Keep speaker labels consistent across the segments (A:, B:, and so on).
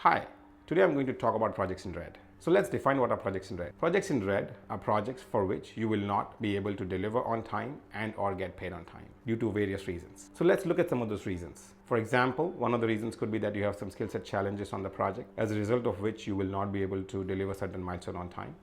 A: Hi, today I'm going to talk about projects in red. So let's define what are projects in red. Projects in red are projects for which you will not be able to deliver on time and or get paid on time due to various reasons. So let's look at some of those reasons. For example, one of the reasons could be that you have some skill set challenges on the project, as a result of which you will not be able to deliver certain milestone on time.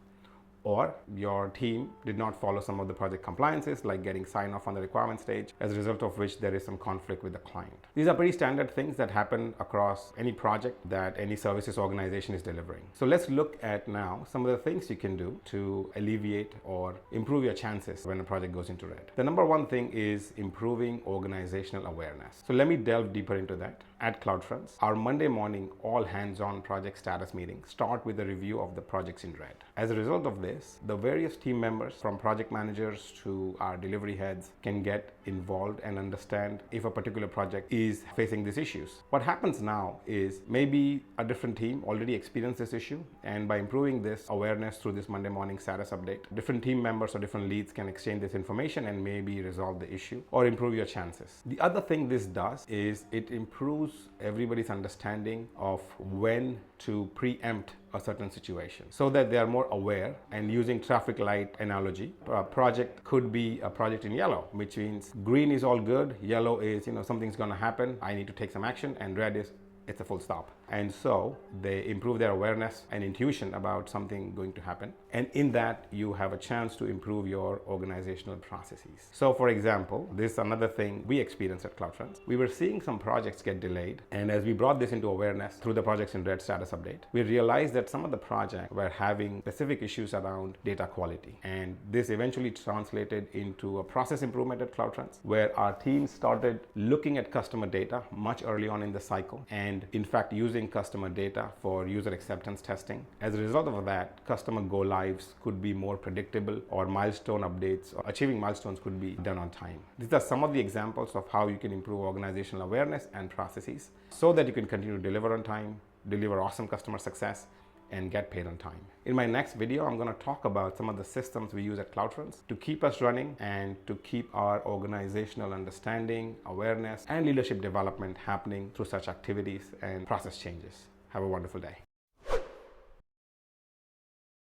A: Or your team did not follow some of the project compliances, like getting sign off on the requirement stage, as a result of which there is some conflict with the client. These are pretty standard things that happen across any project that any services organization is delivering. So let's look at now some of the things you can do to alleviate or improve your chances when a project goes into red. The number one thing is improving organizational awareness. So let me delve deeper into that. At CloudFronts, our Monday morning all hands-on project status meetings start with a review of the projects in red. As a result of this, the various team members, from project managers to our delivery heads, can get involved and understand if a particular project is facing these issues. What happens now is maybe a different team already experienced this issue, and by improving this awareness through this Monday morning status update, different team members or different leads can exchange this information and maybe resolve the issue or improve your chances. The other thing this does is it improves everybody's understanding of when to preempt a certain situation, so that they are more aware. And using traffic light analogy, a project could be a project in yellow, which means green is all good, yellow is something's going to happen, I need to take some action, and red is it's a full stop. And so they improve their awareness and intuition about something going to happen. And in that, you have a chance to improve your organizational processes. So for example, this is another thing we experienced at CloudFronts. We were seeing some projects get delayed. And as we brought this into awareness through the projects in red status update, we realized that some of the projects were having specific issues around data quality. And this eventually translated into a process improvement at CloudFronts, where our team started looking at customer data much early on in the cycle, and in fact using customer data for user acceptance testing. As a result of that, customer go lives could be more predictable, or milestone updates or achieving milestones could be done on time. These are some of the examples of how you can improve organizational awareness and processes so that you can continue to deliver on time, deliver awesome customer success, and get paid on time. In my next video, I'm going to talk about some of the systems we use at CloudFronts to keep us running and to keep our organizational understanding, awareness, and leadership development happening through such activities and process changes. Have a wonderful day.